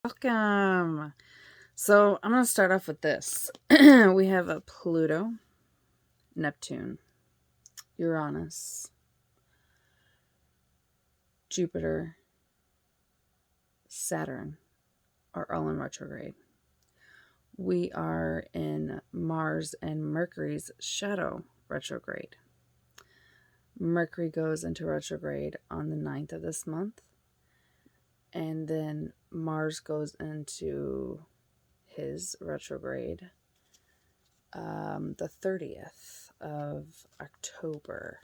Welcome. So I'm going to start off with this. We have a Pluto, Neptune, Uranus, Jupiter, Saturn are all in retrograde. We are in Mars and Mercury's shadow retrograde. Mercury goes into retrograde on the 9th of this month. And then Mars goes into his retrograde the 30th of October.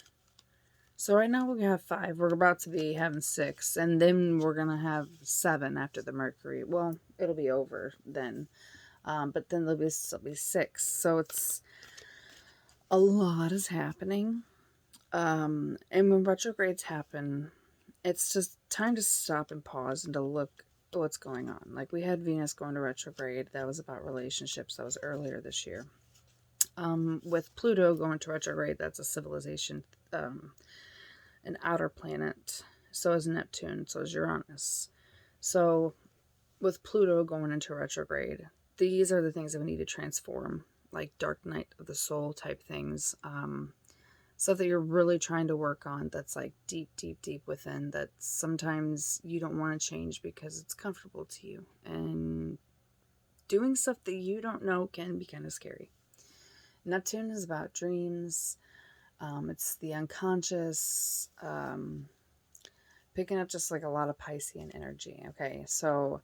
So right now we have 5. We're about to be having 6. And then we're going to have 7 after the Mercury. Well, it'll be over then. But then there'll still be 6. So it's a lot is happening. And when retrogrades happen, it's just time to stop and pause and to look at what's going on. Like we had Venus going to retrograde. That was about relationships. That was earlier this year. With Pluto going to retrograde, that's a civilization, an outer planet. So is Neptune. So is Uranus. So with Pluto going into retrograde, these are the things that we need to transform, like dark night of the soul type things. Stuff that you're really trying to work on that's like deep, deep, deep within, that sometimes you don't want to change because it's comfortable to you. And doing stuff that you don't know can be kind of scary. Neptune is about dreams. It's the unconscious, picking up just like a lot of Piscean energy. Okay, so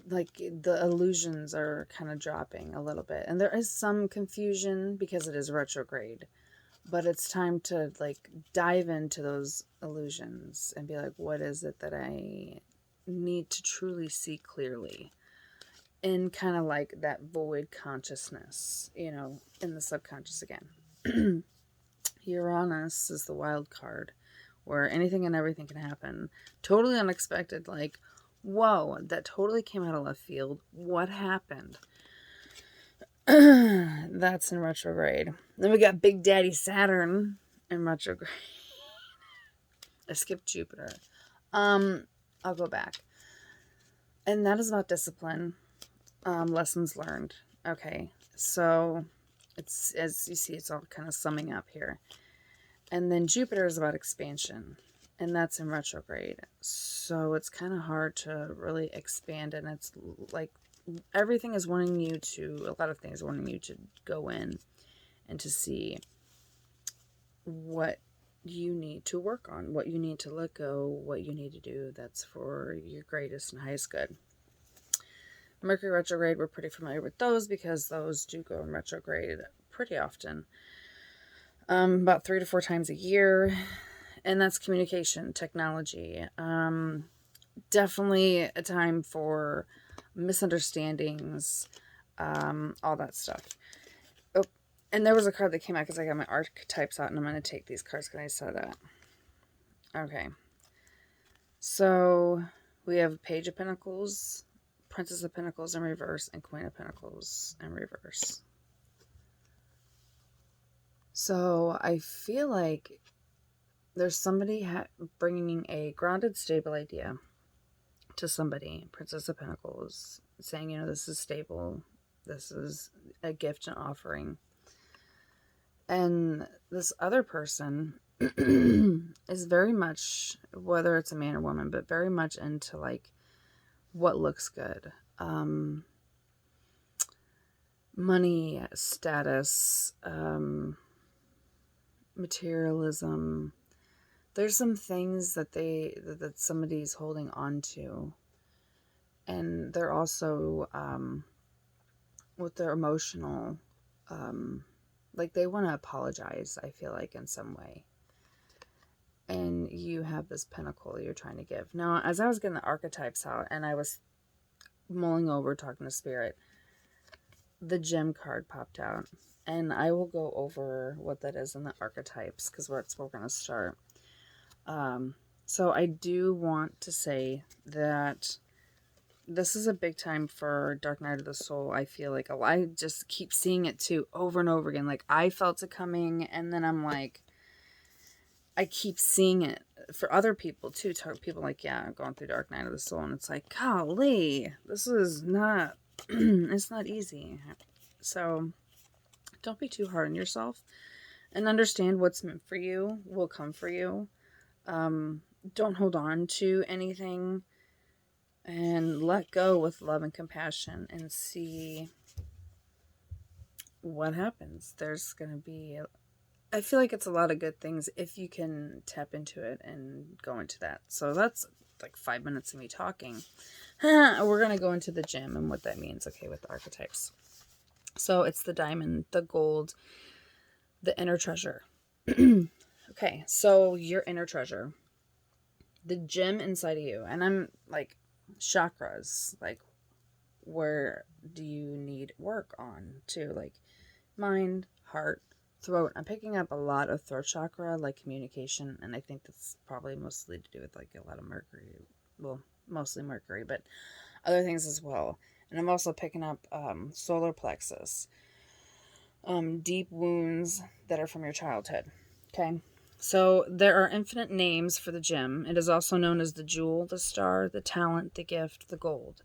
like the illusions are kind of dropping a little bit. And there is some confusion because it is retrograde. But it's time to like dive into those illusions and be like, what is it that I need to truly see clearly? In kind of like that void consciousness, in the subconscious again. Uranus is the wild card where anything and everything can happen. Totally unexpected. Like, whoa, that totally came out of left field. What happened? That's in retrograde. Then we got Big Daddy Saturn in retrograde. I skipped Jupiter. I'll go back. And that is about discipline. Lessons learned. Okay. So it's, as you see, it's all kind of summing up here. And then Jupiter is about expansion. And that's in retrograde. So it's kind of hard to really expand. And it's like everything is wanting you to, a lot of things wanting you to go in and to see what you need to work on, what you need to let go, what you need to do that's for your greatest and highest good. Mercury retrograde, we're pretty familiar with those because those do go in retrograde pretty often. About 3 to 4 times a year. And that's communication, technology. Definitely a time for misunderstandings, all that stuff. Oh, and there was a card that came out because I got my archetypes out and I'm going to take these cards because I saw that. Okay. So we have Page of Pentacles, Princess of Pentacles in reverse, and Queen of Pentacles in reverse. So I feel like there's somebody bringing a grounded, stable idea to somebody, Princess of Pentacles, saying, this is stable. This is a gift and offering. And this other person is very much, whether it's a man or woman, but very much into like what looks good. Money, status, materialism. There's some things that somebody's holding on to. And they're also, with their emotional, like they want to apologize, I feel like, in some way. And you have this pentacle you're trying to give. Now, as I was getting the archetypes out and I was mulling over, talking to Spirit, the gem card popped out. And I will go over what that is in the archetypes because that's where we're going to start. So I do want to say that this is a big time for Dark Night of the Soul. I feel like I just keep seeing it too over and over again. Like I felt it coming and then I'm like, I keep seeing it for other people too. People like, yeah, I'm going through dark night of the soul, and it's like, golly, this is not, it's not easy. So don't be too hard on yourself, and understand what's meant for you will come for you. Don't hold on to anything, and let go with love and compassion, and see what happens. There's going to be, I feel like it's a lot of good things if you can tap into it and go into that. So that's like 5 minutes of me talking. We're going to go into the gem and what that means, okay, with the archetypes. So it's the diamond, the gold, the inner treasure. Okay, so your inner treasure, the gem inside of you. And I'm like, chakras, like, where do you need work on too? Like mind, heart, throat. I'm picking up a lot of throat chakra, like communication, and I think that's probably mostly to do with like a lot of Mercury. Well, mostly Mercury, but other things as well. And I'm also picking up solar plexus, deep wounds that are from your childhood. Okay. So there are infinite names for the gem. It is also known as the jewel, the star, the talent, the gift, the gold.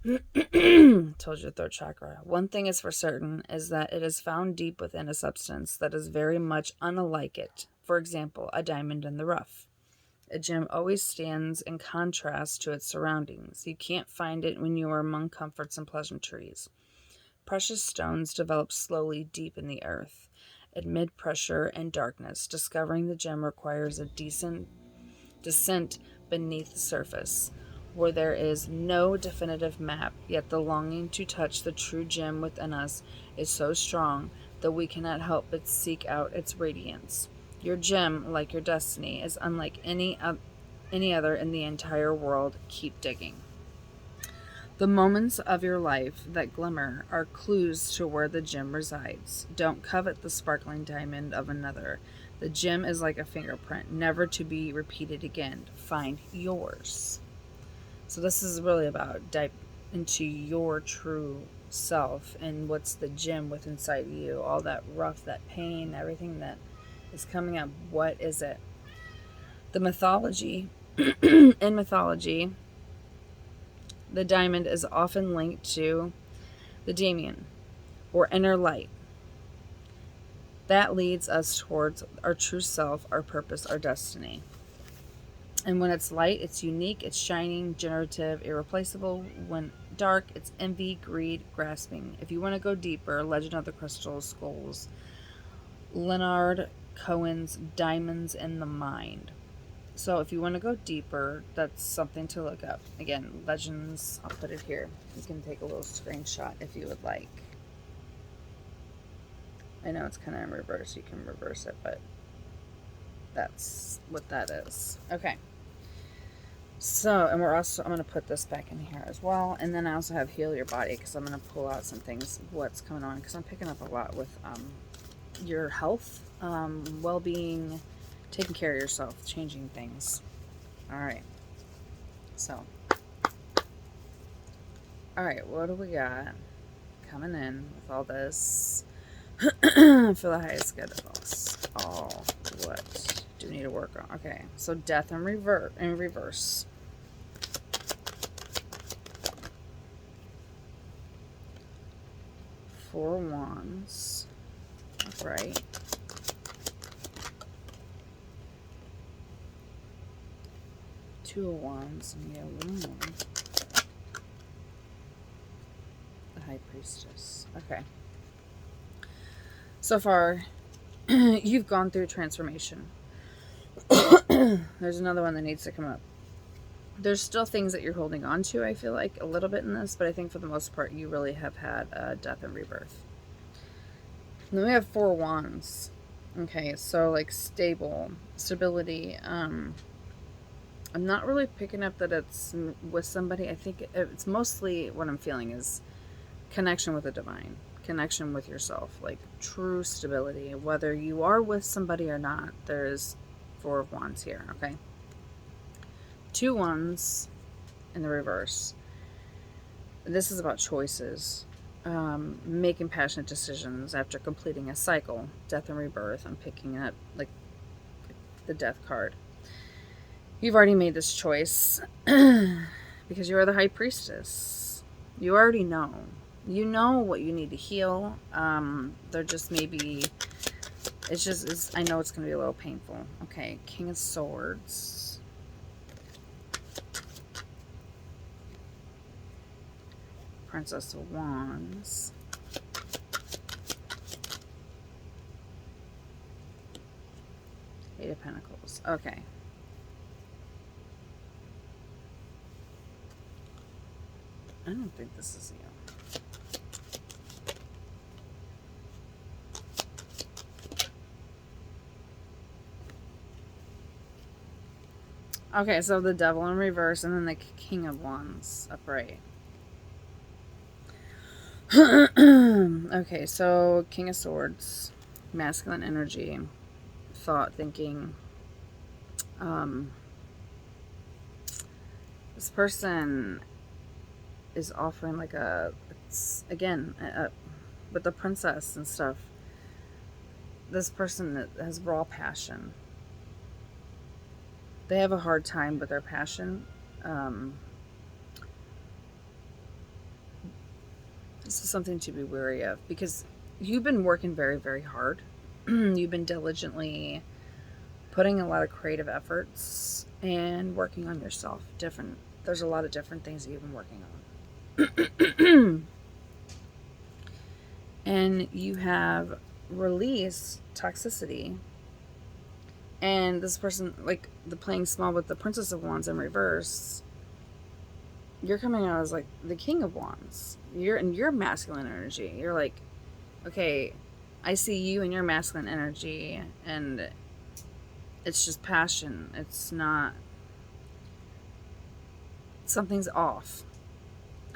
Told you, third chakra. One thing is for certain is that it is found deep within a substance that is very much unlike it. For example, a diamond in the rough. A gem always stands in contrast to its surroundings. You can't find it when you are among comforts and pleasantries. Precious stones develop slowly deep in the earth. Amid pressure and darkness, discovering the gem requires a decent descent beneath the surface, where there is no definitive map, yet the longing to touch the true gem within us is so strong that we cannot help but seek out its radiance. Your gem, like your destiny, is unlike any other in the entire world. Keep digging. The moments of your life that glimmer are clues to where the gem resides. Don't covet the sparkling diamond of another. The gem is like a fingerprint, never to be repeated again. Find yours. So this is really about dive into your true self and what's the gem within inside you. All that rough, that pain, everything that is coming up. What is it? The mythology. In mythology, the diamond is often linked to the daemon, or inner light. That leads us towards our true self, our purpose, our destiny. And when it's light, it's unique, it's shining, generative, irreplaceable. When dark, it's envy, greed, grasping. If you want to go deeper, Legend of the Crystal Skulls, Leonard Cohen's Diamonds in the Mind. So if you want to go deeper, that's something to look up. Again, Legends, I'll put it here. You can take a little screenshot if you would like. I know it's kind of in reverse. You can reverse it, but that's what that is. Okay. So, and I'm going to put this back in here as well. And then I also have Heal Your Body, because I'm going to pull out some things, what's going on, because I'm picking up a lot with your health, well-being, taking care of yourself, changing things. All right. So, all right, what do we got coming in with all this? For the highest good of us all, what do we need to work on? Okay, so death in reverse. Four Wands. Right. Two of Wands, and we have one more. The High Priestess. Okay. So far, you've gone through transformation. There's another one that needs to come up. There's still things that you're holding on to, I feel like, a little bit in this, but I think for the most part, you really have had death and rebirth. And then we have Four Wands. Okay, so like stability. I'm not really picking up that it's with somebody. I think it's mostly what I'm feeling is connection with the divine, connection with yourself, like true stability. Whether you are with somebody or not, there's Four of Wands here, okay? Two Wands in the reverse. This is about choices. Making passionate decisions after completing a cycle, death and rebirth. I'm picking up like the Death card. You've already made this choice because you are the High Priestess. You already know. You know what you need to heal. There just maybe... I know it's going to be a little painful. Okay, King of Swords. Princess of Wands. Eight of Pentacles. Okay. I don't think this is you. Okay, so the Devil in reverse and then the King of Wands upright. Okay, so King of Swords, masculine energy, thought, thinking. This person is offering like with the princess and stuff. This person has raw passion. They have a hard time with their passion. This is something to be wary of because you've been working very, very hard. You've been diligently putting a lot of creative efforts and working on yourself. There's a lot of different things that you've been working on. And you have released toxicity. And this person, like the playing small with the Princess of Wands in reverse, you're coming out as like the King of Wands. You're in your masculine energy. You're like, okay, I see you in your masculine energy, and it's just passion. It's not, something's off.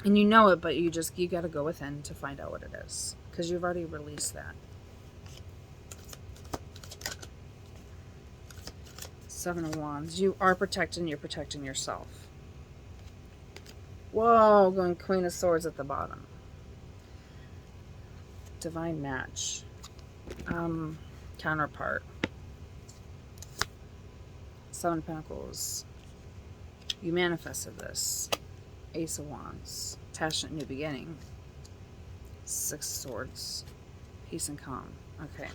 And you know it, but you got to go within to find out what it is. Because you've already released that. Seven of Wands. You are protecting, you're protecting yourself. Whoa, going Queen of Swords at the bottom. Divine match. Counterpart. Seven of Pentacles. You manifested this. Ace of Wands. Passionate new beginning. Six of Swords. Peace and calm. Okay.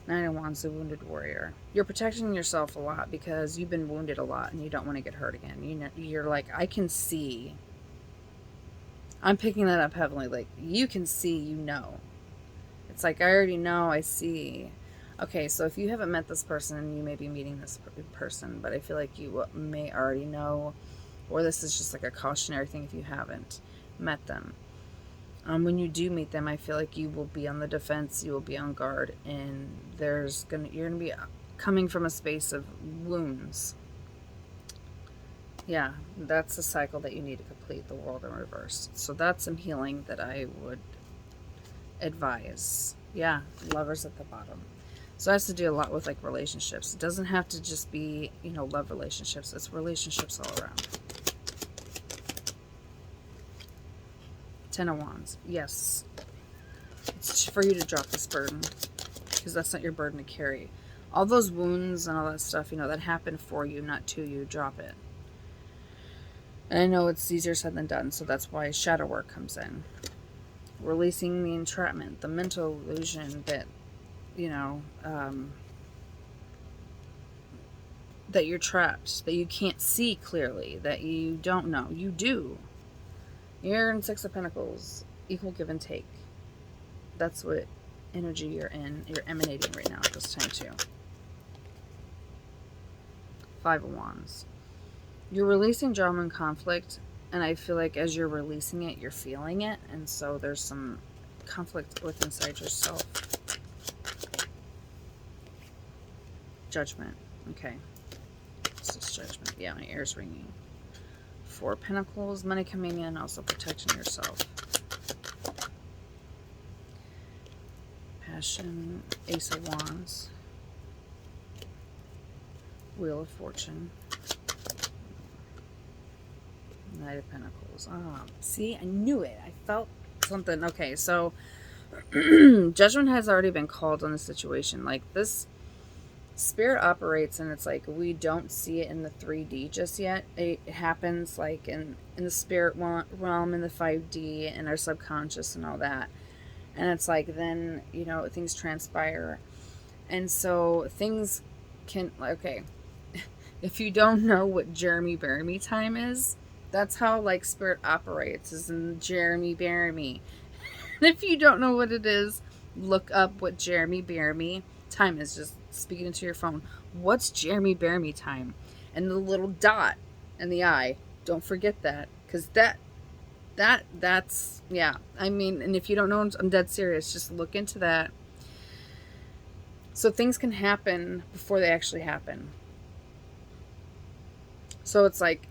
Nine of Wands, the wounded warrior. You're protecting yourself a lot because you've been wounded a lot and you don't want to get hurt again. You know, you're like, I can see. I'm picking that up heavily. Like, you can see, you know. It's like, I already know, I see. Okay, so if you haven't met this person, you may be meeting this person, but I feel like you may already know, or this is just like a cautionary thing if you haven't met them. When you do meet them, I feel like you will be on the defense, you will be on guard, and you're gonna be coming from a space of wounds. Yeah, that's a cycle that you need to complete, the World in reverse. So that's some healing that I would advise. Yeah, Lovers at the bottom. So it has to do a lot with like relationships. It doesn't have to just be, love relationships. It's relationships all around. Ten of Wands. Yes. It's for you to drop this burden because that's not your burden to carry. All those wounds and all that stuff, that happened for you, not to you. Drop it. And I know it's easier said than done, so that's why shadow work comes in. Releasing the entrapment, the mental illusion that, that you're trapped, that you can't see clearly, that you don't know. You do. You're in Six of Pentacles, equal give and take. That's what energy you're emanating right now at this time too. Five of Wands. You're releasing drama and conflict, and I feel like as you're releasing it, you're feeling it, and so there's some conflict within inside yourself. Judgment. Okay. This is Judgment. Yeah, my ear's ringing. Four of Pentacles, money coming in, also protecting yourself. Passion, Ace of Wands, Wheel of Fortune, Knight of Pentacles. See, I knew it. I felt something. Okay, so Judgment has already been called on the situation. Like, this spirit operates, and it's like we don't see it in the 3D just yet. It happens like in the spirit realm, in the 5D, and our subconscious and all that. And it's like then, you know, things transpire. And so things can, okay, if you don't know what Jeremy Bear Me time is, that's how like spirit operates, is in Jeremy Bear Me. And if you don't know what it is, look up what Jeremy Bear Me time is. Just speaking into your phone. What's Jeremy Bear Me time? And the little dot and the eye. Don't forget that, because that's yeah. I mean, and if you don't know, I'm dead serious. Just look into that. So things can happen before they actually happen. So it's like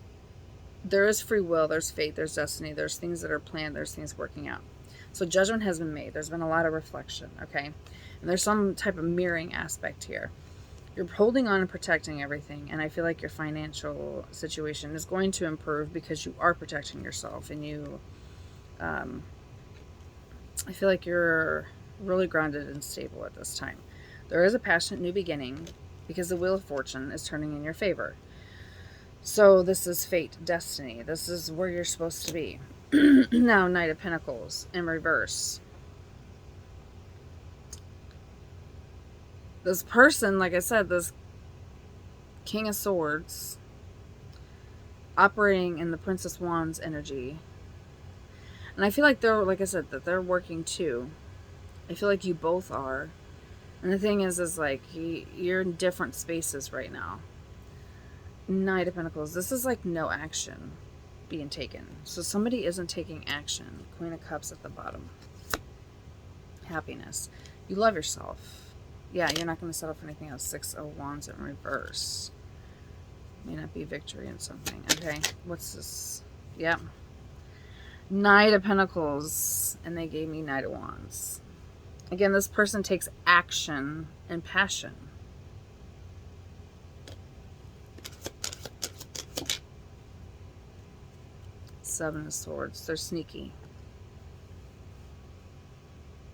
there is free will, there's fate, there's destiny, there's things that are planned, there's things working out. So judgment has been made. There's been a lot of reflection, okay? And there's some type of mirroring aspect here. You're holding on and protecting everything, and I feel like your financial situation is going to improve because you are protecting yourself, and you, I feel like you're really grounded and stable at this time. There is a passionate new beginning because the Wheel of Fortune is turning in your favor. So this is fate, destiny. This is where you're supposed to be. Now, Knight of Pentacles in reverse. This person, like I said, this King of Swords, operating in the Princess Wands energy. And I feel like they're, like I said, that they're working too. I feel like you both are. And the thing is like, you're in different spaces right now. Knight of Pentacles. This is like no action being taken. So somebody isn't taking action. Queen of Cups at the bottom. Happiness. You love yourself. Yeah, you're not going to settle for anything else. 6 of Wands in reverse. May not be victory in something. Okay, what's this? Yep. Knight of Pentacles. And they gave me Knight of Wands. Again, this person takes action and passion. Seven of Swords. They're sneaky.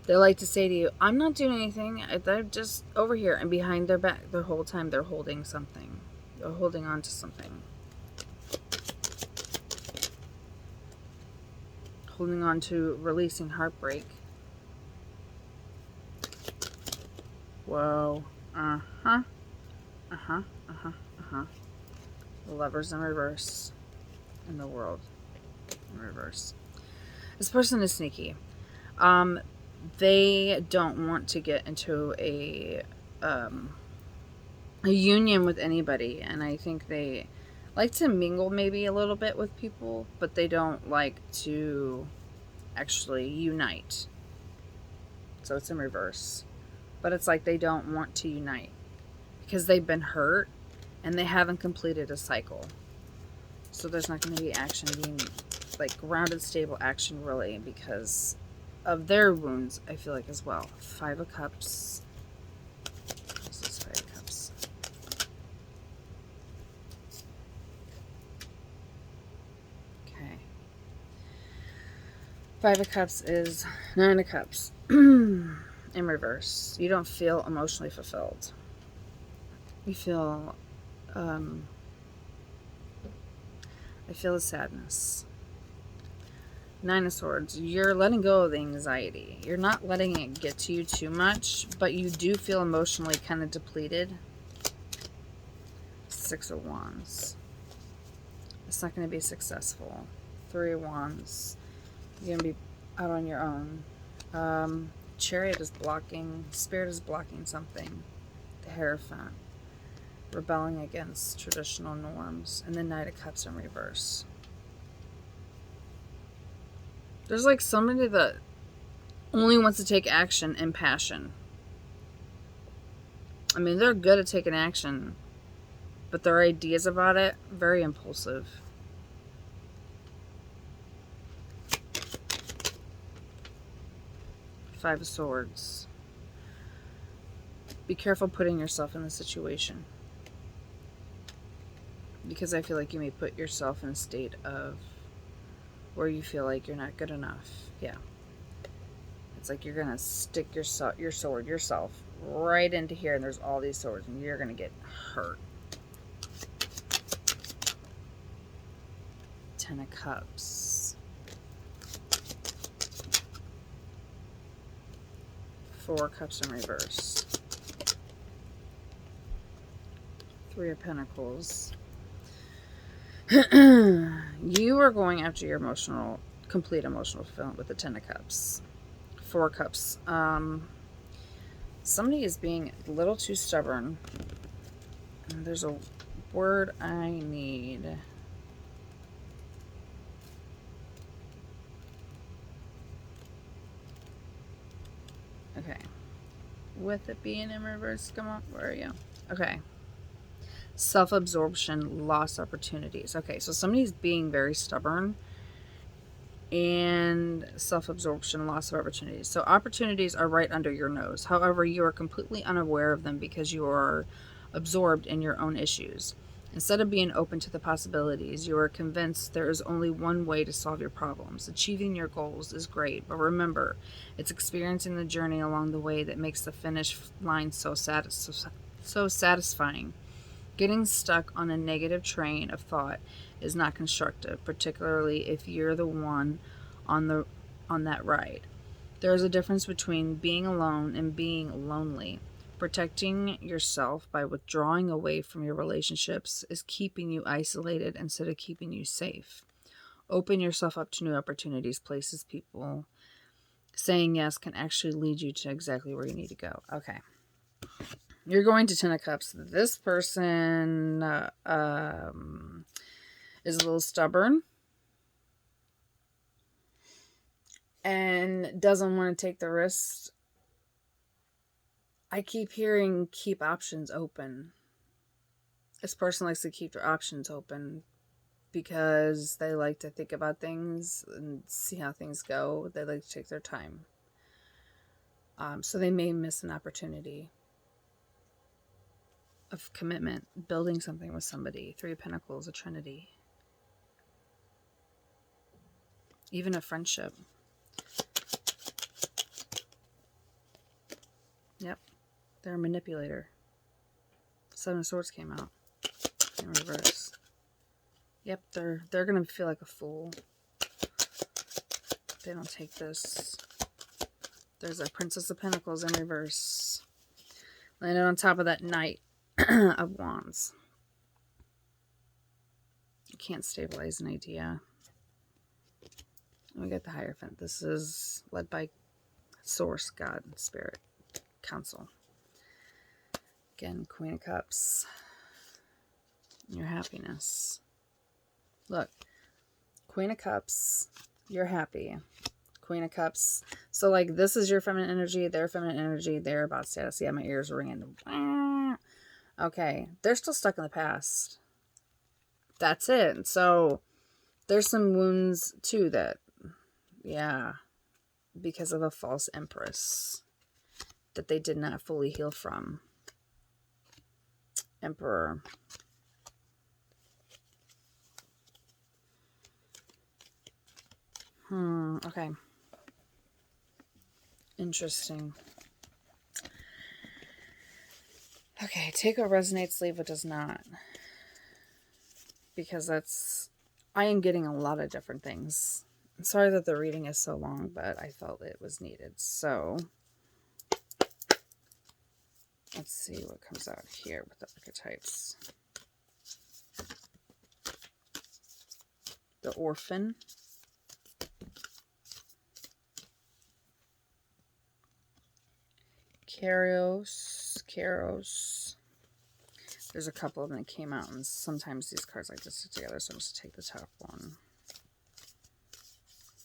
They like to say to you, I'm not doing anything. They're just over here. And behind their back, the whole time, they're holding something. They're holding on to something. Holding on to releasing heartbreak. Whoa. Uh-huh. Uh-huh. Uh-huh. Uh-huh. The Lovers in reverse. In the World in reverse. This person is sneaky. They don't want to get into a union with anybody, and I think they like to mingle maybe a little bit with people, but they don't like to actually unite. So it's in reverse. But it's like they don't want to unite because they've been hurt and they haven't completed a cycle. So there's not going to be action being like grounded, stable action really because of their wounds, I feel like, as well. 5 of Cups. This is 5 of Cups. Okay. 5 of Cups is 9 of Cups. In reverse. You don't feel emotionally fulfilled. You feel, I feel the sadness. 9 of Swords. You're letting go of the anxiety. You're not letting it get to you too much, but you do feel emotionally kind of depleted. 6 of Wands. It's not going to be successful. 3 of Wands. You're going to be out on your own. Chariot is blocking. Spirit is blocking something. The Hierophant. Rebelling against traditional norms. And the Knight of Cups in reverse. There's like somebody that only wants to take action and passion. I mean, they're good at taking action, but their ideas about it, very impulsive. Five of Swords. Be careful putting yourself in the situation. Because I feel like you may put yourself in a state of where you feel like you're not good enough. Yeah. It's like you're going to stick your sword yourself right into here, and there's all these swords, and you're going to get hurt. 10 of Cups. 4 Cups in reverse. 3 of Pentacles. You are going after your complete emotional fulfillment with the 10 of Cups. 4 Cups. Somebody is being a little too stubborn. There's a word I need. Okay. With it being in reverse, come on, where are you? Okay. Self-absorption, lost opportunities. Okay, so somebody's being very stubborn, and self-absorption, loss of opportunities. So opportunities are right under your nose. However, you are completely unaware of them because you are absorbed in your own issues. Instead of being open to the possibilities, you are convinced there is only one way to solve your problems. Achieving your goals is great, but remember, it's experiencing the journey along the way that makes the finish line so satisfying. Getting stuck on a negative train of thought is not constructive, particularly if you're the one on that ride. There is a difference between being alone and being lonely. Protecting yourself by withdrawing away from your relationships is keeping you isolated instead of keeping you safe. Open yourself up to new opportunities, places, people. Saying yes can actually lead you to exactly where you need to go. Okay. You're going to 10 of Cups. This person is a little stubborn and doesn't want to take the risk. I keep hearing keep options open. This person likes to keep their options open because they like to think about things and see how things go. They like to take their time. So they may miss an opportunity of commitment, building something with somebody. 3 of Pentacles, a Trinity. Even a friendship. Yep. They're a manipulator. 7 of Swords came out in reverse. Yep, they're going to feel like a fool. They don't take this. There's a Princess of Pentacles in reverse. Landed on top of that Knight of Wands. You can't stabilize an idea. And we got the Hierophant. This is led by Source, God, Spirit, Council. Again, Queen of Cups. Your happiness. Look, Queen of Cups, you're happy. Queen of Cups. So, like, this is your feminine energy, their feminine energy, they're about status. Yeah, my ears are ringing. Okay, they're still stuck in the past. That's it. So, there's some wounds, too, that, yeah, because of a false empress that they did not fully heal from. Emperor. Okay. Interesting. Okay, take what resonates, leave what does not. Because that's... I am getting a lot of different things. I'm sorry that the reading is so long, but I felt it was needed. So, let's see what comes out here with the archetypes. The Orphan. Keros. There's a couple of them that came out, and sometimes these cards like to stick together, so I'm just take the top one.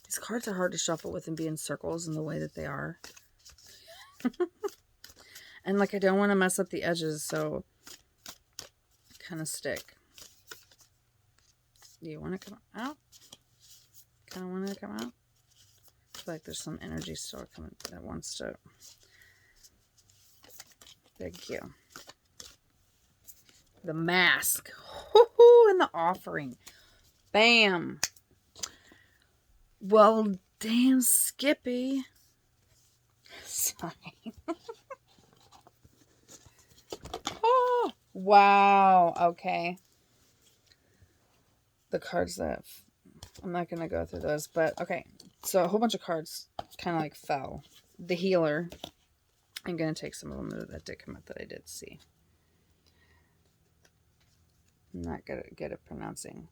These cards are hard to shuffle with and be in circles in the way that they are. And like I don't want to mess up the edges, so kind of stick. Do you want to come out? Kind of want to come out? I feel like there's some energy still coming that wants to... Thank you. The Mask. And the Offering. Bam. Well, damn, Skippy. sign. Oh, wow. Okay. The cards that I'm not going to go through those, but okay. So a whole bunch of cards kind of like fell. The healer. I'm going to take some of them that did come up that I did see. I'm not good at pronouncing.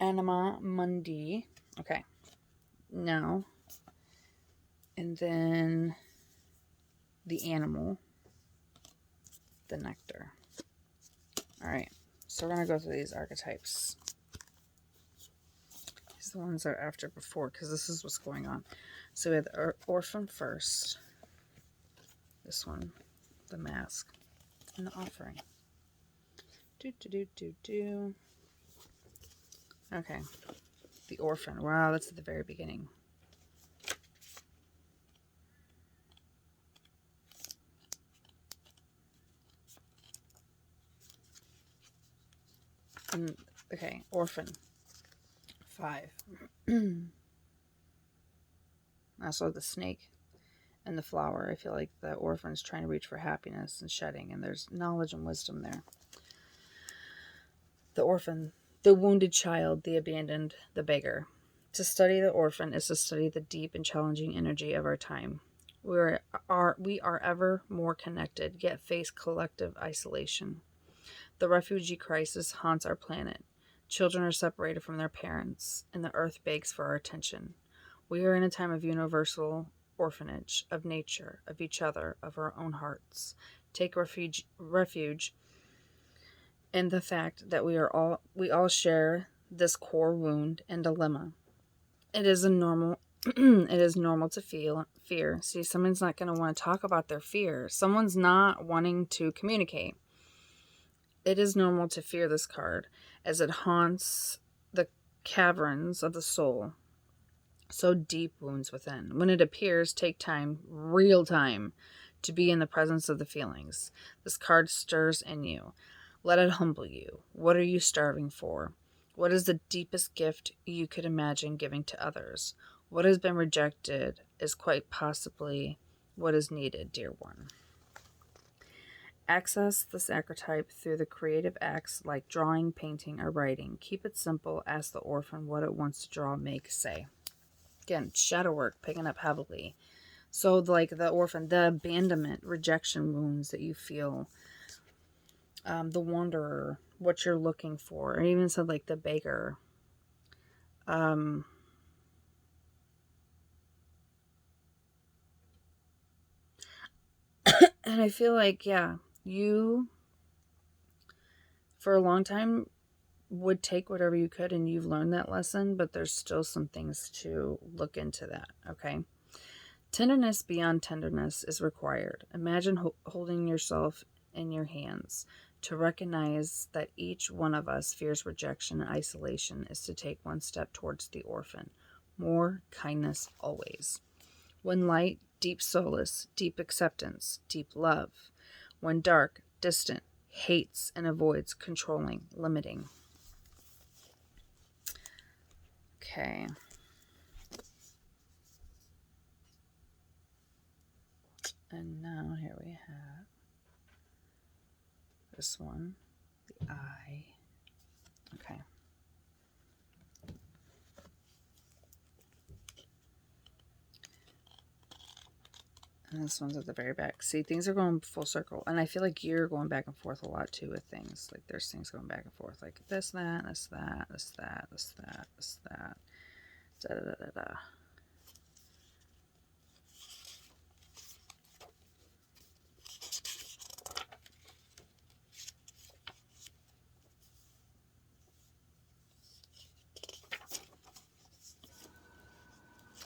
Anima Mundi. Okay. No. And then the animal. The nectar. All right. So we're going to go through these archetypes. These are the ones that are after before, because this is what's going on. So we have the orphan first. This one. The mask. And the offering. Okay. The orphan. Wow, that's at the very beginning. Okay, orphan. 5. Also the snake and the flower. I feel like the orphan's trying to reach for happiness and shedding, and there's knowledge and wisdom there. The orphan, the wounded child, the abandoned, the beggar. To study the orphan is to study the deep and challenging energy of our time. We are ever more connected, yet face collective isolation. The refugee crisis haunts our planet. Children are separated from their parents, and the earth begs for our attention. We are in a time of universal orphanage, of nature, of each other, of our own hearts. Take refuge in the fact that we all share this core wound and dilemma. It is normal to feel fear. See, someone's not going to want to talk about their fear. Someone's not wanting to communicate. It is normal to fear this card, as it haunts the caverns of the soul. So deep wounds within. When it appears, take time, real time, to be in the presence of the feelings. This card stirs in you. Let it humble you. What are you starving for? What is the deepest gift you could imagine giving to others? What has been rejected is quite possibly what is needed, dear one. Access this archetype through the creative acts like drawing, painting, or writing. Keep it simple. Ask the orphan what it wants to draw, make, say. Again, shadow work, picking up heavily. So, like the orphan, the abandonment, rejection wounds that you feel, the wanderer, what you're looking for. I even said like the beggar. And I feel like, yeah, you, for a long time, would take whatever you could, and you've learned that lesson, but there's still some things to look into that, okay? Tenderness beyond tenderness is required. Imagine holding yourself in your hands. To recognize that each one of us fears rejection and isolation is to take one step towards the orphan. More kindness always. When light, deep solace, deep acceptance, deep love. When dark, distant, hates and avoids, controlling, limiting. Okay. And now here we have this one, the eye. Okay. And this one's at the very back. See, things are going full circle. And I feel like you're going back and forth a lot, too, with things. Like, there's things going back and forth. Like, this, that, this, that, this, that, this, that, this, that. Da-da-da-da-da.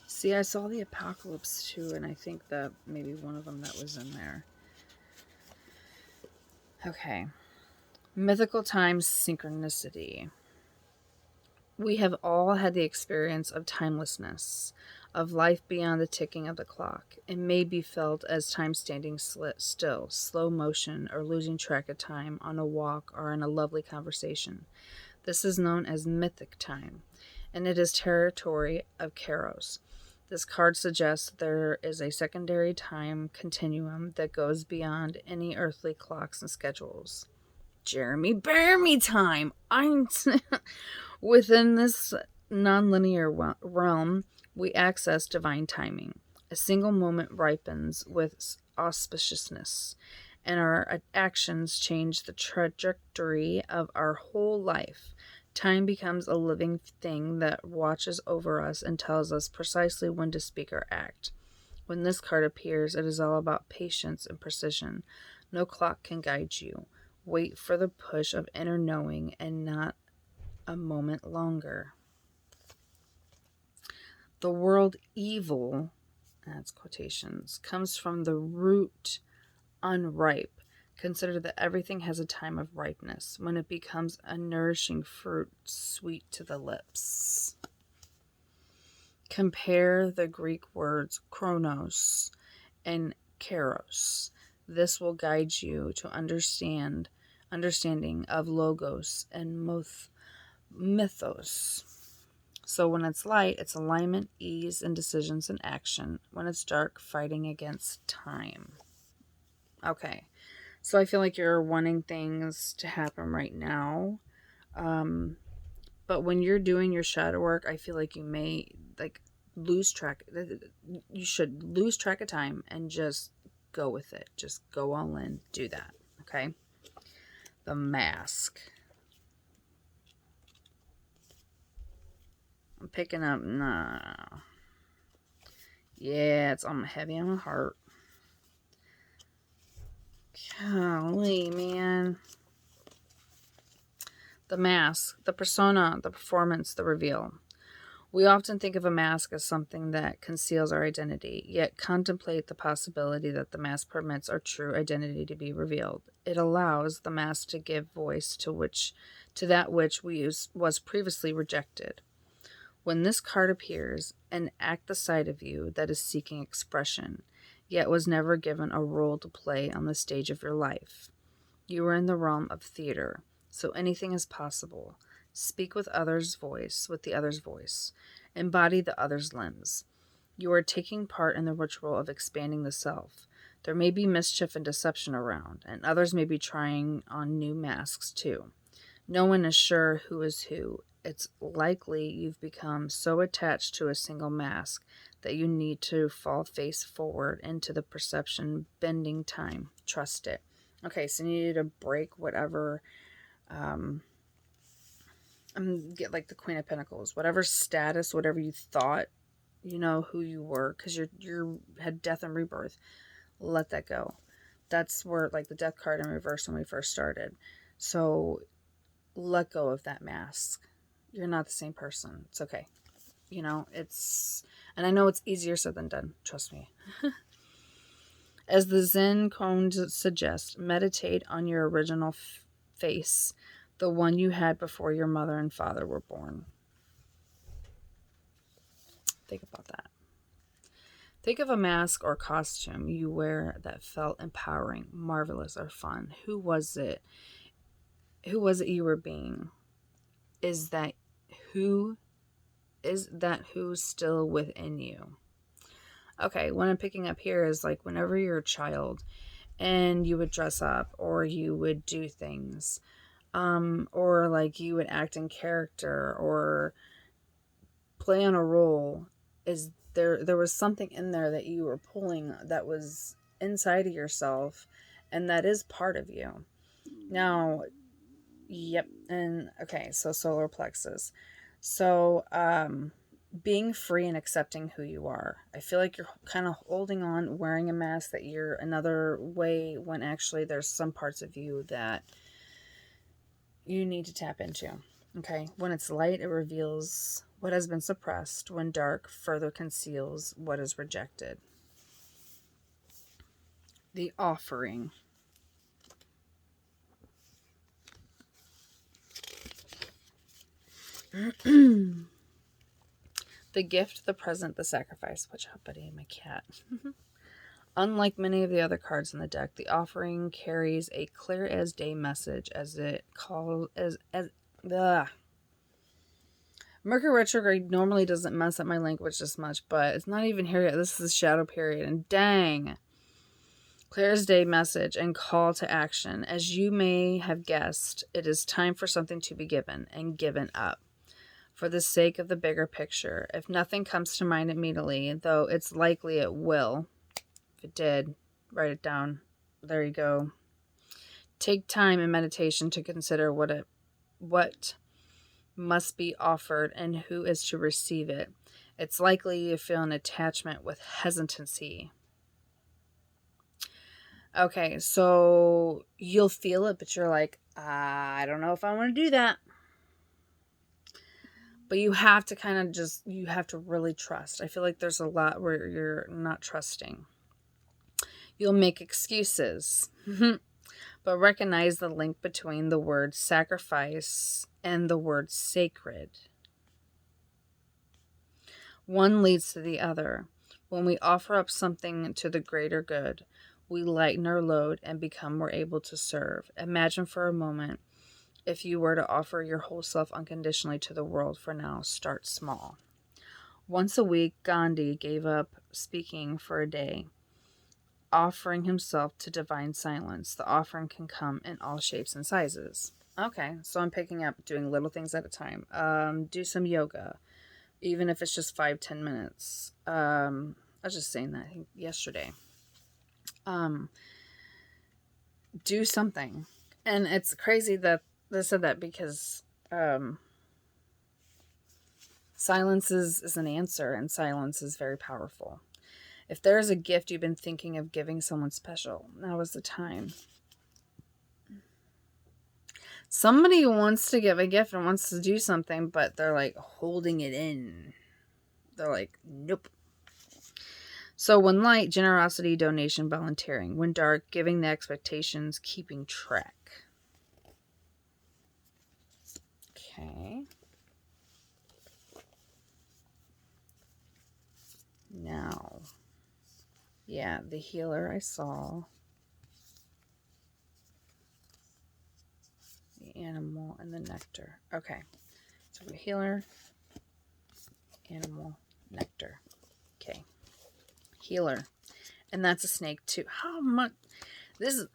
See, I saw the apocalypse, too, and I think that maybe one of them that was in there. Okay. Mythical times synchronicity. We have all had the experience of timelessness, of life beyond the ticking of the clock. It may be felt as time standing still, slow motion, or losing track of time on a walk or in a lovely conversation. This is known as mythic time, and it is territory of Kairos. This card suggests there is a secondary time continuum that goes beyond any earthly clocks and schedules. Jeremy bear me time! I'm within this nonlinear realm, we access divine timing. A single moment ripens with auspiciousness, and our actions change the trajectory of our whole life. Time becomes a living thing that watches over us and tells us precisely when to speak or act. When this card appears, it is all about patience and precision. No clock can guide you. Wait for the push of inner knowing and not a moment longer. The word evil, that's quotations, comes from the root unripe. Consider that everything has a time of ripeness, when it becomes a nourishing fruit, sweet to the lips. Compare the Greek words chronos and kairos. This will guide you to understanding of logos and mythos. So when it's light, it's alignment, ease, and decisions and action. When it's dark, fighting against time. Okay. So I feel like you're wanting things to happen right now. But when you're doing your shadow work, I feel like you may lose track. You should lose track of time and just go with it. Just go all in. Do that. Okay. The mask. I'm picking up. Nah. Yeah, it's heavy on my heart. Golly, man. The mask, the persona, the performance, the reveal. We often think of a mask as something that conceals our identity, yet contemplate the possibility that the mask permits our true identity to be revealed. It allows the mask to give voice to that which was previously rejected. When this card appears, enact the side of you that is seeking expression, yet was never given a role to play on the stage of your life. You are in the realm of theater, so anything is possible. Speak with the other's voice. Embody the other's lens. You are taking part in the ritual of expanding the self. There may be mischief and deception around, and others may be trying on new masks too. No one is sure who is who. It's likely you've become so attached to a single mask that you need to fall face forward into the perception bending time. Trust it. Okay, so you need to break whatever, get like the Queen of Pentacles, whatever status, whatever you thought, who you were, because you had death and rebirth. Let that go. That's where like the death card in reverse when we first started. So let go of that mask. You're not the same person. It's okay. And I know it's easier said than done. Trust me. As the Zen koans suggest, meditate on your original face, the one you had before your mother and father were born. Think about that. Think of a mask or costume you wear that felt empowering, marvelous, or fun. Who was it? Who was it you were being? Is that who still within you? Okay, what I'm picking up here is like whenever you're a child and you would dress up or you would do things, or like you would act in character or play on a role, is there was something in there that you were pulling that was inside of yourself, and that is part of you. Now, yep, and okay, so solar plexus. So, being free and accepting who you are. I feel like you're kind of holding on, wearing a mask that you're another way, when actually there's some parts of you that you need to tap into. Okay, when it's light, it reveals what has been suppressed. When dark, further conceals what is rejected. The offering. The gift, the present, the sacrifice. Watch out, buddy, my cat. Unlike many of the other cards in the deck, the offering carries a clear as day message as it calls Mercury retrograde normally doesn't mess up my language this much, but it's not even here yet. This is shadow period, and dang. Clear as day message and call to action. As you may have guessed, it is time for something to be given and given up. For the sake of the bigger picture, if nothing comes to mind immediately, though it's likely it will, if it did, write it down. There you go. Take time in meditation to consider what must be offered and who is to receive it. It's likely you feel an attachment with hesitancy. Okay, so you'll feel it, but you're like, I don't know if I want to do that. But you have to kind of you have to really trust. I feel like there's a lot where you're not trusting. You'll make excuses, but recognize the link between the word sacrifice and the word sacred. One leads to the other. When we offer up something to the greater good, we lighten our load and become more able to serve. Imagine for a moment if you were to offer your whole self unconditionally to the world. For now, start small. Once a week, Gandhi gave up speaking for a day, offering himself to divine silence. The offering can come in all shapes and sizes. Okay, so I'm picking up doing little things at a time. Do some yoga, even if it's just 5-10 minutes. I was just saying that yesterday. Do something. And it's crazy that they said that because silence is an answer, and silence is very powerful. If there is a gift you've been thinking of giving someone special, now is the time. Somebody wants to give a gift and wants to do something, but they're like holding it in. They're like, nope. So when light, generosity, donation, volunteering. When dark, giving the expectations, keeping track. Okay. Now, yeah, the healer I saw. The animal and the nectar. Okay. So the healer, animal, nectar. Okay. Healer. And that's a snake too. How much? This is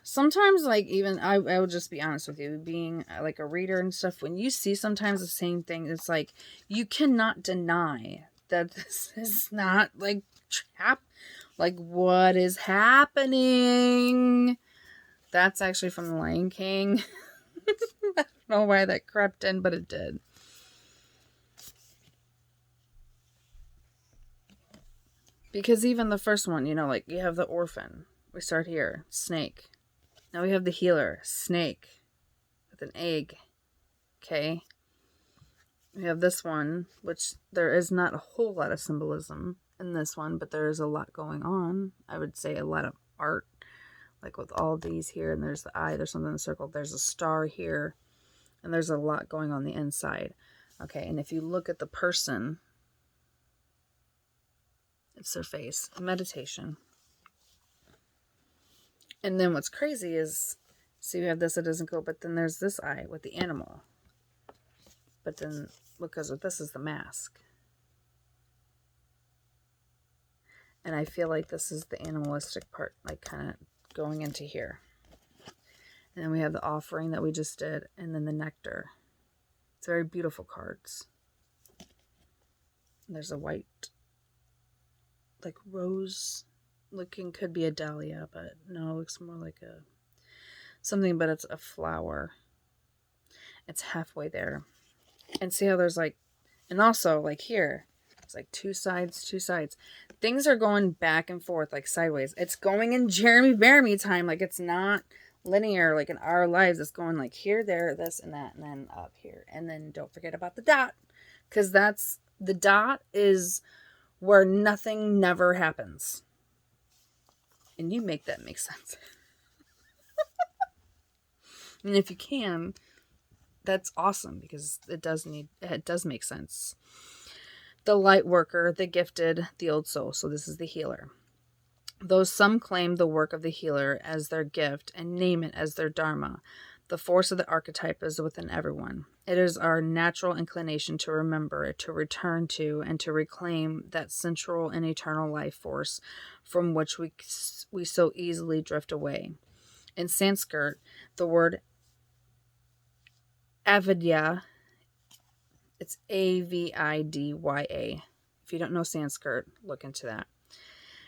sometimes, like, even I will just be honest with you, being like a reader and stuff, when you see sometimes the same thing, it's like you cannot deny that this is not like trap. Like, what is happening? That's actually from The Lion King. I don't know why that crept in, but it did. Because even the first one, you know, like you have the orphan. We start here. Snake. Now we have the healer. Snake. With an egg. Okay. We have this one, which there is not a whole lot of symbolism in this one, but there is a lot going on. I would say a lot of art. Like with all these here, and there's the eye, there's something in the circle, there's a star here, and there's a lot going on the inside. Okay, and if you look at the person, it's their face. Meditation. And then what's crazy is, see, we have this, it doesn't go, but then there's this eye with the animal. But then what goes with this is the mask. And I feel like this is the animalistic part, like kind of going into here. And then we have the offering that we just did, and then the nectar. It's very beautiful cards. And there's a white, like rose looking, could be a dahlia, but no, it looks more like a something, but it's a flower. It's halfway there. And see how there's like, and also like here, it's like two sides. Things are going back and forth, like sideways. It's going in Jeremy Bearimy time. Like, it's not linear, like in our lives. It's going like here, there, this, and that, and then up here. And then don't forget about the dot. Because the dot is where nothing never happens. And you make that make sense. And if you can, that's awesome, because it does make sense. The light worker, the gifted, the old soul. So this is the healer. Though some claim the work of the healer as their gift and name it as their dharma, The force of the archetype is within everyone. It is our natural inclination to remember, to return to, and to reclaim that central and eternal life force from which we so easily drift away. In Sanskrit, the word avidya, it's Avidya. If you don't know Sanskrit, look into that.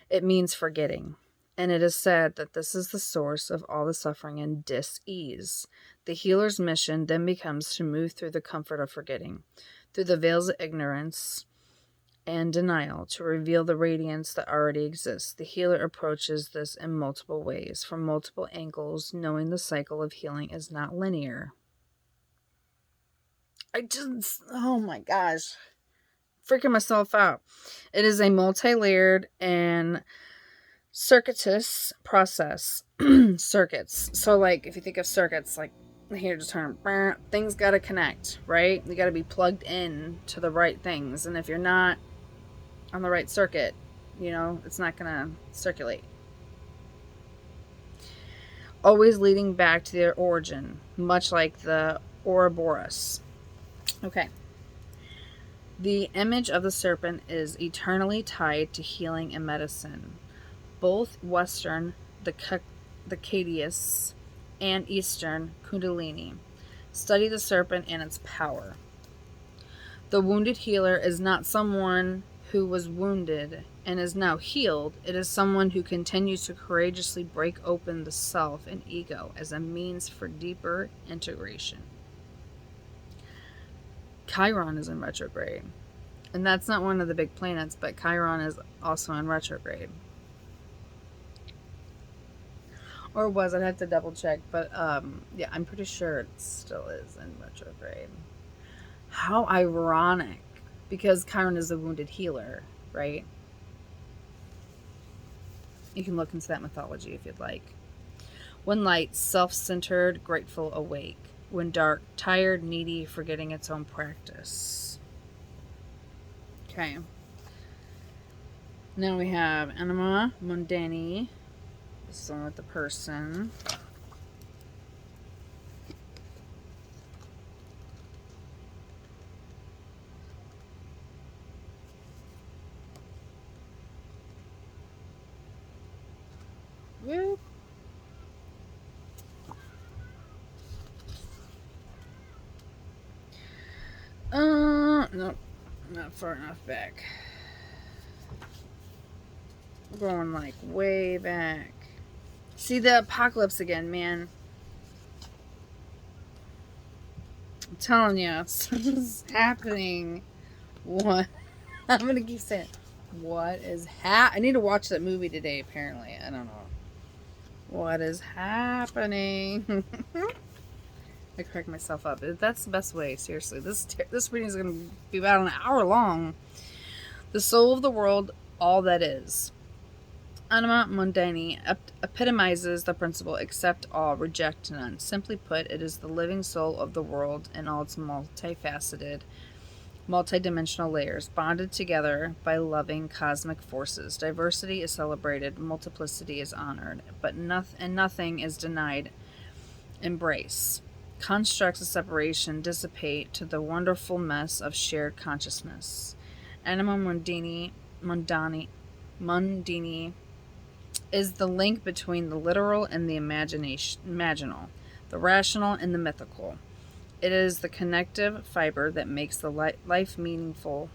It means forgetting. And it is said that this is the source of all the suffering and dis-ease. The healer's mission then becomes to move through the comfort of forgetting, through the veils of ignorance and denial, to reveal the radiance that already exists. The healer approaches this in multiple ways, from multiple angles, knowing the cycle of healing is not linear. Oh my gosh, freaking myself out. It is a multi-layered and circuitous process. Circuits. So, like, if you think of circuits, like, here to turn, things got to connect, right? You got to be plugged in to the right things. And if you're not on the right circuit, it's not going to circulate. Always leading back to their origin, much like the Ouroboros. Okay. The image of the serpent is eternally tied to healing and medicine. Both Western, the Cadius, and Eastern, Kundalini, study the serpent and its power. The wounded healer is not someone who was wounded and is now healed. It is someone who continues to courageously break open the self and ego as a means for deeper integration. Chiron is in retrograde. And that's not one of the big planets, but Chiron is also in retrograde. Or was, I'd have to double check, but yeah, I'm pretty sure it still is in retrograde. How ironic, because Chiron is a wounded healer, right? You can look into that mythology if you'd like. When light, self-centered, grateful, awake. When dark, tired, needy, forgetting its own practice. Okay. Now we have Anima Mundani. This is one with the person. Whoop. Nope, not far enough back. We're going like way back. See the apocalypse again, man. I'm telling you, something's happening. What? I'm gonna keep saying, what is I need to watch that movie today, apparently. I don't know. What is happening? I crack myself up. That's the best way, seriously. This reading is going to be about an hour long. The soul of the world, all that is. Anima Mundani epitomizes the principle accept all, reject none. Simply put, it is the living soul of the world in all its multifaceted, multidimensional layers, bonded together by loving cosmic forces. Diversity is celebrated, multiplicity is honored, but nothing is denied embrace. Constructs of separation dissipate to the wonderful mess of shared consciousness. Anima Mundani is the link between the literal and the imaginal, the rational and the mythical. It is the connective fiber that makes the life meaningful.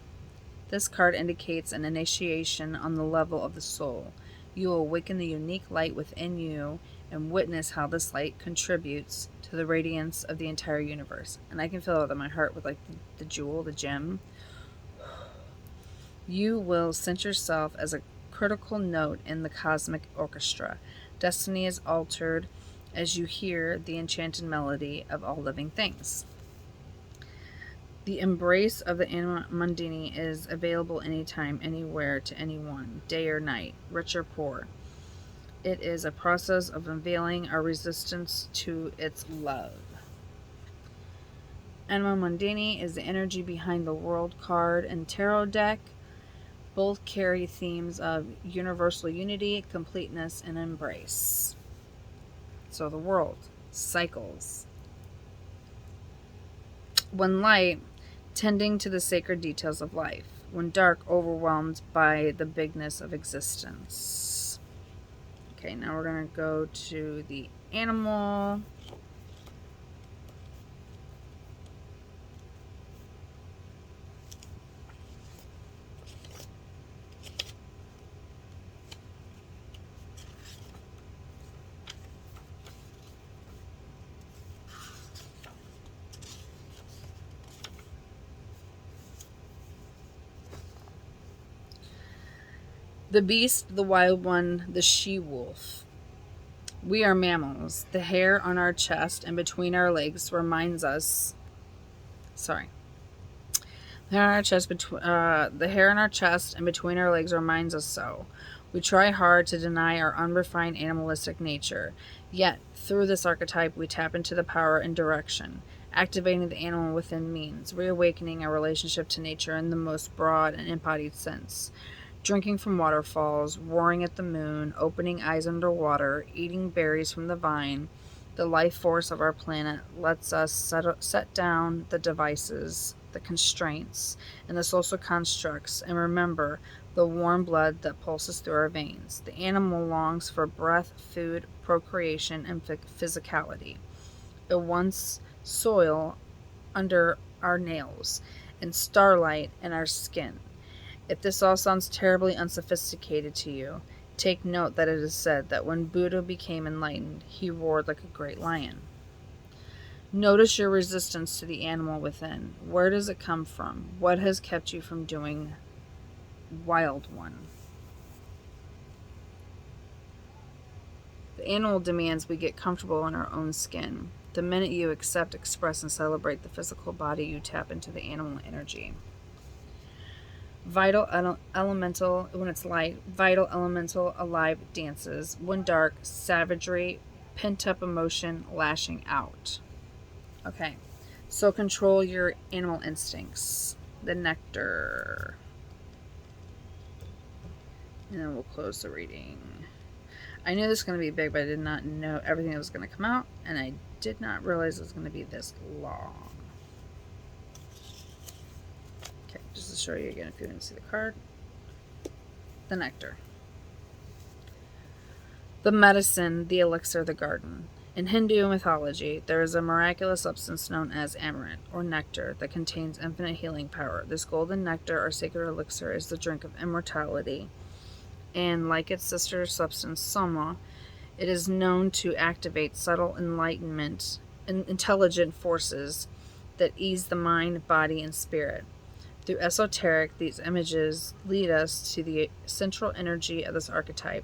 This card indicates an initiation on the level of the soul. You will awaken the unique light within you and witness how this light contributes to the radiance of the entire universe. And I can feel it in my heart with like the jewel, the gem. You will sense yourself as a critical note in the cosmic orchestra. Destiny is altered as you hear the enchanted melody of all living things. The embrace of the Anima Mundani is available anytime, anywhere, to anyone, day or night, rich or poor. It is a process of unveiling our resistance to its love. Anima Mundani is the energy behind the World card and Tarot deck. Both carry themes of universal unity, completeness, and embrace. So the world, cycles, When light, tending to the sacred details of life. When dark, overwhelmed by the bigness of existence. Okay, now we're going to go to the animal. The beast, the wild one, the she-wolf. We are mammals. The hair on our chest and between our legs reminds us. The hair on our chest and between our legs reminds us so. We try hard to deny our unrefined animalistic nature. Yet, through this archetype, we tap into the power and direction. Activating the animal within means reawakening our relationship to nature in the most broad and embodied sense. Drinking from waterfalls, roaring at the moon, opening eyes underwater, eating berries from the vine, the life force of our planet lets us set down the devices, the constraints, and the social constructs, and remember the warm blood that pulses through our veins. The animal longs for breath, food, procreation, and physicality. It wants soil under our nails, and starlight in our skin. If this all sounds terribly unsophisticated to you, take note that it is said that when Buddha became enlightened, he roared like a great lion. Notice your resistance to the animal within. Where does it come from? What has kept you from doing wild one? The animal demands we get comfortable in our own skin. The minute you accept, express, and celebrate the physical body, you tap into the animal energy. Vital elemental, when it's light, vital elemental, alive dances. When dark, savagery, pent up emotion, lashing out. Okay, so control your animal instincts. The nectar. And then we'll close the reading. I knew this was going to be big, but I did not know everything that was going to come out, and I did not realize it was going to be this long. Okay, just to show you again if you didn't see the card. The nectar. The medicine, the elixir, the garden. In Hindu mythology, there is a miraculous substance known as amaranth, or nectar, that contains infinite healing power. This golden nectar, or sacred elixir, is the drink of immortality, and like its sister substance, soma, it is known to activate subtle enlightenment and intelligent forces that ease the mind, body, and spirit. Through esoteric, these images lead us to the central energy of this archetype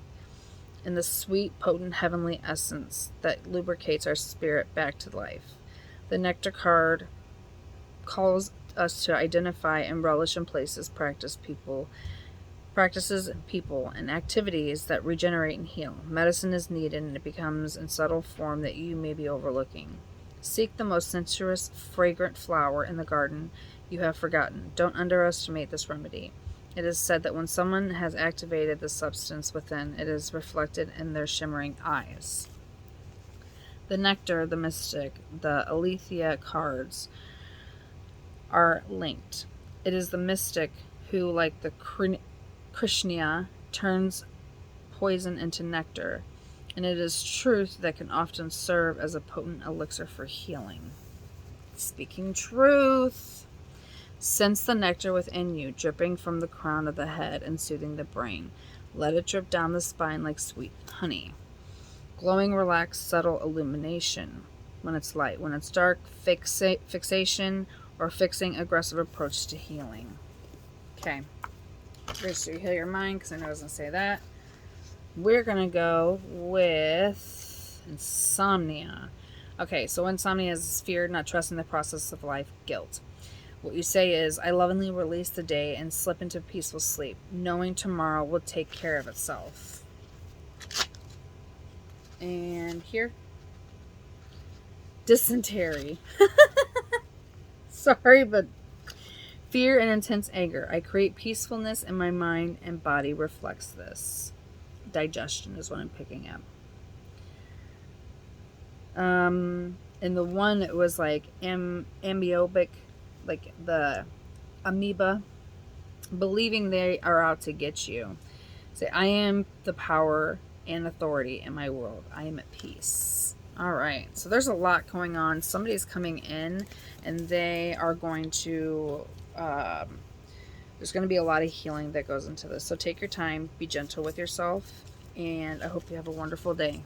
and the sweet, potent heavenly essence that lubricates our spirit back to life. The nectar card calls us to identify and relish in places, practices, people, and activities that regenerate and heal. Medicine is needed, and it becomes in subtle form that you may be overlooking. Seek the most sensuous, fragrant flower in the garden you have forgotten. Don't underestimate this remedy. It is said that when someone has activated the substance within, it is reflected in their shimmering eyes. The nectar, the mystic, the Aletheia cards are linked. It is the mystic who, like the Krishna, turns poison into nectar, and it is truth that can often serve as a potent elixir for healing. Speaking truth. Sense the nectar within you, dripping from the crown of the head and soothing the brain. Let it drip down the spine like sweet honey. Glowing, relaxed, subtle illumination when it's light. When it's dark, fixation or fixing, aggressive approach to healing. Okay. First, you heal your mind, because I know I was going to say that. We're going to go with insomnia. Okay, so insomnia is fear, not trusting the process of life, guilt. What you say is, I lovingly release the day and slip into peaceful sleep, knowing tomorrow will take care of itself. And here, dysentery. Sorry, but fear and intense anger. I create peacefulness in my mind and body reflects this. Digestion is what I'm picking up. And the one, it was like ambiobic, like the amoeba, believing they are out to get you. Say, I am the power and authority in my world. I am at peace. All right. So there's a lot going on. Somebody's coming in and they are going to, there's going to be a lot of healing that goes into this. So take your time, be gentle with yourself, and I hope you have a wonderful day.